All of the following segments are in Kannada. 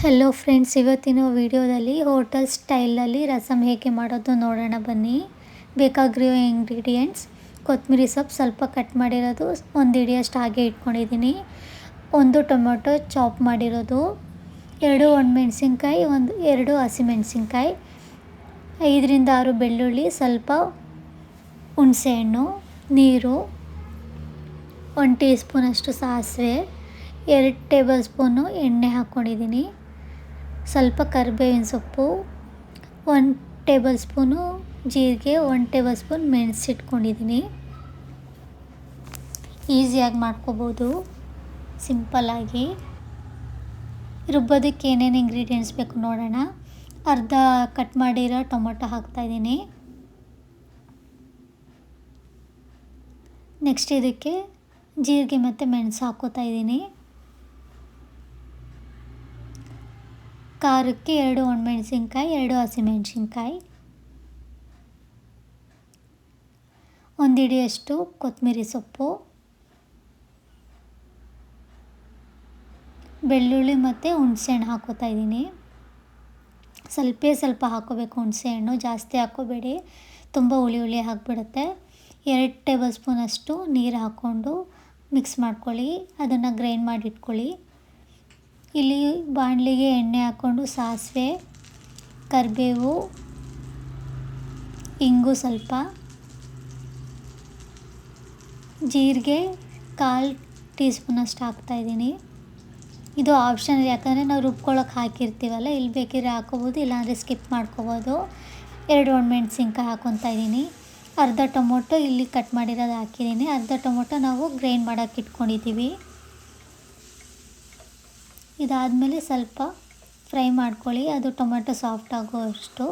ಹೆಲೋ ಫ್ರೆಂಡ್ಸ್, ಇವತ್ತಿನ ವಿಡಿಯೋದಲ್ಲಿ ಹೋಟೆಲ್ ಸ್ಟೈಲಲ್ಲಿ ರಸಮ್ ಹೇಗೆ ಮಾಡೋದು ನೋಡೋಣ ಬನ್ನಿ. ಬೇಕಾಗಿರೋ ಇಂಗ್ರೀಡಿಯೆಂಟ್ಸ್: ಕೊತ್ತಂಬರಿ ಸೊಪ್ಪು ಸ್ವಲ್ಪ ಕಟ್ ಮಾಡಿರೋದು, ಒಂದು ಹಿಡಿಯಷ್ಟು ಹಾಗೆ ಇಟ್ಕೊಂಡಿದ್ದೀನಿ, ಒಂದು ಟೊಮೊಟೊ ಚಾಪ್ ಮಾಡಿರೋದು, 2 ಒಣಮೆಣಸಿನ್ಕಾಯಿ, 2 ಹಸಿಮೆಣಸಿನ್ಕಾಯಿ, 5ರಿಂದ 6 ಬೆಳ್ಳುಳ್ಳಿ, ಸ್ವಲ್ಪ ಹುಣಸೆಹಣ್ಣು, ನೀರು, 1 ಟೀ ಸ್ಪೂನಷ್ಟು ಸಾಸಿವೆ, 2 ಟೇಬಲ್ ಸ್ಪೂನು ಎಣ್ಣೆ ಹಾಕ್ಕೊಂಡಿದ್ದೀನಿ, ಸ್ವಲ್ಪ ಕರಿಬೇವಿನ ಸೊಪ್ಪು, 1 ಟೇಬಲ್ ಸ್ಪೂನು ಜೀರಿಗೆ, 1 ಟೇಬಲ್ ಸ್ಪೂನ್ ಮೆಣಸಿಟ್ಕೊಂಡಿದ್ದೀನಿ. ಈಸಿಯಾಗಿ ಮಾಡ್ಕೋಬೋದು, ಸಿಂಪಲ್ಲಾಗಿ. ರುಬ್ಬೋದಕ್ಕೆ ಏನೇನು ಇಂಗ್ರೀಡಿಯೆಂಟ್ಸ್ ಬೇಕು ನೋಡೋಣ. ಅರ್ಧ ಕಟ್ ಮಾಡಿರೋ ಟೊಮೊಟೊ ಹಾಕ್ತಾಯಿದ್ದೀನಿ. ನೆಕ್ಸ್ಟ್ ಇದಕ್ಕೆ ಜೀರಿಗೆ ಮತ್ತು ಮೆಣಸು ಹಾಕ್ಕೋತಾ ಇದ್ದೀನಿ. ಖಾರಕ್ಕೆ 2 ಒಣಮೆಣಸಿನ್ಕಾಯಿ, 2 ಹಸಿಮೆಣಸಿನ್ಕಾಯಿ, 1 ಹಿಡಿಯಷ್ಟು ಕೊತ್ತಂಬರಿ ಸೊಪ್ಪು, ಬೆಳ್ಳುಳ್ಳಿ ಮತ್ತು ಹುಣಸೆಹಣ್ಣು ಹಾಕ್ಕೋತಾ ಇದ್ದೀನಿ. ಸ್ವಲ್ಪ ಹಾಕ್ಕೋಬೇಕು ಹುಣಸೆಹಣ್ಣು, ಜಾಸ್ತಿ ಹಾಕ್ಕೋಬೇಡಿ, ತುಂಬ ಹುಳಿ ಹಾಕ್ಬಿಡುತ್ತೆ. 2 ಟೇಬಲ್ ಸ್ಪೂನಷ್ಟು ನೀರು ಹಾಕ್ಕೊಂಡು ಮಿಕ್ಸ್ ಮಾಡ್ಕೊಳ್ಳಿ, ಅದನ್ನು ಗ್ರೈಂಡ್ ಮಾಡಿ ಇಟ್ಕೊಳ್ಳಿ. ಇಲ್ಲಿ ಬಾಣಲಿಗೆ ಎಣ್ಣೆ ಹಾಕ್ಕೊಂಡು ಸಾಸಿವೆ, ಕರಿಬೇವು, ಇಂಗು, ಸ್ವಲ್ಪ ಜೀರಿಗೆ 1/4 ಟೀ ಸ್ಪೂನಷ್ಟು ಹಾಕ್ತಾಯಿದ್ದೀನಿ. ಇದು ಆಪ್ಷನಲ್, ಯಾಕಂದರೆ ನಾವು ರುಬ್ಕೊಳ್ಳೋಕೆ ಹಾಕಿರ್ತೀವಲ್ಲ, ಇಲ್ಲಿ ಬೇಕಿದ್ರೆ ಹಾಕ್ಕೋಬೋದು, ಇಲ್ಲಾಂದರೆ ಸ್ಕಿಪ್ ಮಾಡ್ಕೋಬೋದು. 2 ಒಣಮೆಣಸಿನ್ಕಾಯಿ ಹಾಕ್ಕೊತಾ ಇದ್ದೀನಿ. ಅರ್ಧ ಟೊಮೊಟೊ ಇಲ್ಲಿ ಕಟ್ ಮಾಡಿರೋದು ಹಾಕಿದ್ದೀನಿ. ಅರ್ಧ ಟೊಮೊಟೊ ನಾವು ಗ್ರೈಂಡ್ ಮಾಡೋಕೆ ಇಟ್ಕೊಂಡಿದ್ದೀವಿ. ಇದಾದಮೇಲೆ ಸ್ವಲ್ಪ ಫ್ರೈ ಮಾಡ್ಕೊಳ್ಳಿ, ಅದು ಟೊಮೆಟೊ ಸಾಫ್ಟ್ ಆಗೋವಷ್ಟು.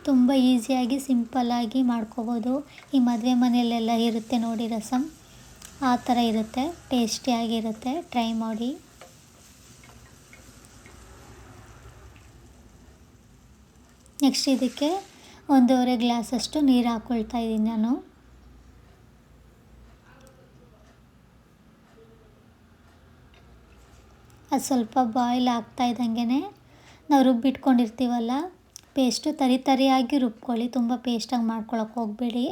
ತುಂಬ ಈಸಿಯಾಗಿ ಸಿಂಪಲ್ಲಾಗಿ ಮಾಡ್ಕೋಬೋದು. ಈ ಮದುವೆ ಮನೆಯಲ್ಲೆಲ್ಲ ಇರುತ್ತೆ ನೋಡಿ ರಸಮ್, ಆ ಥರ ಇರುತ್ತೆ, ಟೇಸ್ಟಿಯಾಗಿರುತ್ತೆ. ಟ್ರೈ ಮಾಡಿ. ನೆಕ್ಸ್ಟ್ ಇದಕ್ಕೆ 1.5 ಗ್ಲಾಸಷ್ಟು ನೀರು ಹಾಕ್ಕೊಳ್ತಾ ಇದ್ದೀನಿ ನಾನು. ಅದು ಸ್ವಲ್ಪ ಬಾಯ್ಲ್ ಆಗ್ತಾ ಇದ್ದಂಗೆ ನಾವು ರುಬ್ಬಿಟ್ಕೊಂಡಿರ್ತೀವಲ್ಲ ಪೇಸ್ಟು, ತರಿಯಾಗಿ ರುಬ್ಕೊಳ್ಳಿ, ತುಂಬ ಪೇಸ್ಟಾಗಿ ಮಾಡ್ಕೊಳಕ್ಕೆ ಹೋಗಬೇಡಿ.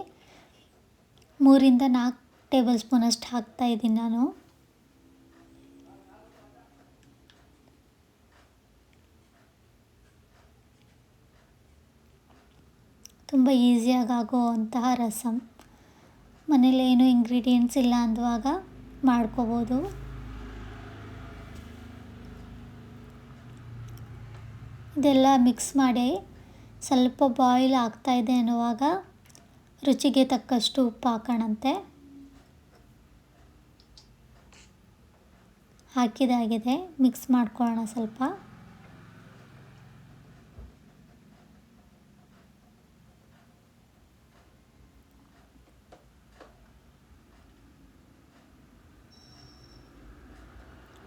3ರಿಂದ 4 ಟೇಬಲ್ ಸ್ಪೂನಷ್ಟು ಹಾಕ್ತಾಯಿದ್ದೀನಿ ನಾನು. ತುಂಬ ಈಸಿಯಾಗಿ ಆಗುವಂತಹ ರಸಮ್, ಮನೇಲಿ ಏನೂ ಇಂಗ್ರೀಡಿಯೆಂಟ್ಸ್ ಇಲ್ಲ ಅಂದುವಾಗ ಮಾಡ್ಕೋಬೋದು. ಇದೆಲ್ಲ ಮಿಕ್ಸ್ ಮಾಡಿ ಸ್ವಲ್ಪ ಬಾಯ್ಲ್ ಆಗ್ತಾಯಿದೆ ಅನ್ನುವಾಗ ರುಚಿಗೆ ತಕ್ಕಷ್ಟು ಉಪ್ಪು ಹಾಕೋಣಂತೆ. ಹಾಕಿದಾಗಿದೆ, ಮಿಕ್ಸ್ ಮಾಡ್ಕೊಳ್ಳೋಣ ಸ್ವಲ್ಪ.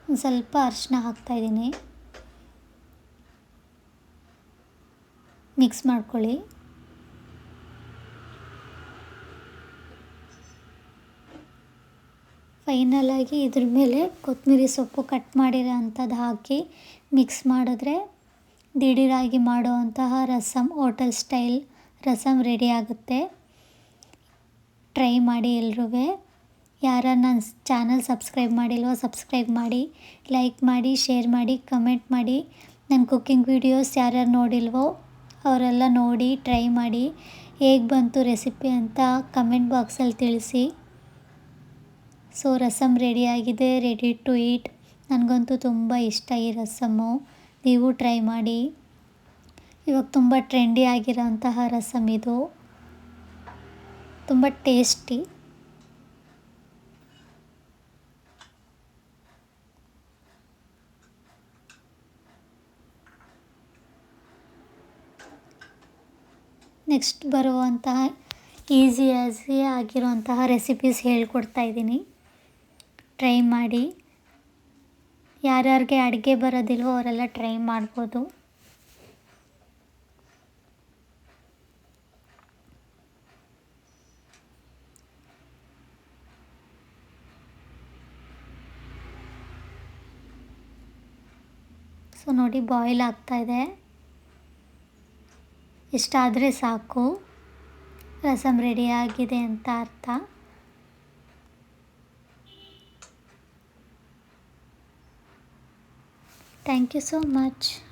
ಒಂದು ಸ್ವಲ್ಪ ಅರಿಶಿನ ಹಾಕ್ತಾಯಿದ್ದೀನಿ, ಮಿಕ್ಸ್ ಮಾಡ್ಕೊಳ್ಳಿ. ಫೈನಲಾಗಿ ಇದ್ರ ಮೇಲೆ ಕೊತ್ತಂಬರಿ ಸೊಪ್ಪು ಕಟ್ ಮಾಡಿರೋ ಅಂಥದ್ದು ಹಾಕಿ ಮಿಕ್ಸ್ ಮಾಡಿದ್ರೆ ದಿಢೀರಾಗಿ ಮಾಡುವಂತಹ rasam, hotel style rasam ready ಆಗುತ್ತೆ. ಟ್ರೈ ಮಾಡಿ ಎಲ್ರೂ. ಯಾರು ನನ್ನ ಚಾನಲ್ ಸಬ್ಸ್ಕ್ರೈಬ್ ಮಾಡಿಲ್ವೋ ಸಬ್ಸ್ಕ್ರೈಬ್ ಮಾಡಿ, ಲೈಕ್ ಮಾಡಿ, ಶೇರ್ ಮಾಡಿ, ಕಮೆಂಟ್ ಮಾಡಿ. ನನ್ನ ಕುಕ್ಕಿಂಗ್ ವೀಡಿಯೋಸ್ ಯಾರ್ಯಾರು ನೋಡಿಲ್ವೋ ಅವರೆಲ್ಲ ನೋಡಿ ಟ್ರೈ ಮಾಡಿ, ಹೇಗೆ ಬಂತು ರೆಸಿಪಿ ಅಂತ ಕಮೆಂಟ್ ಬಾಕ್ಸಲ್ಲಿ ತಿಳಿಸಿ. ಸೊ ರಸಮ್ ರೆಡಿಯಾಗಿದೆ, ರೆಡಿ ಟು ಈಟ್. ನನಗಂತೂ ತುಂಬ ಇಷ್ಟ ಈ ರಸಮ್ಮು, ನೀವು ಟ್ರೈ ಮಾಡಿ. ಇವಾಗ ತುಂಬ ಟ್ರೆಂಡಿ ಆಗಿರೋಂತಹ ರಸಮ್ ಇದು, ತುಂಬ ಟೇಸ್ಟಿ. ನೆಕ್ಸ್ಟ್ ಬರುವಂತಹ ಈಸಿ ಆಗಿರುವಂತಹ ರೆಸಿಪೀಸ್ ಹೇಳ್ಕೊಡ್ತಾ ಇದ್ದೀನಿ, ಟ್ರೈ ಮಾಡಿ. ಯಾರ್ಯಾರಿಗೆ ಅಡುಗೆ ಬರೋದಿಲ್ವೋ ಅವರೆಲ್ಲ ಟ್ರೈ ಮಾಡ್ಬೋದು. ಸೊ ನೋಡಿ ಬಾಯ್ಲ್ ಆಗ್ತಾಯಿದೆ. ಇಷ್ಟಾದರೆ ಸಾಕು, ರಸಮ್ ರೆಡಿಯಾಗಿದೆ ಅಂತ ಅರ್ಥ. Thank you so much.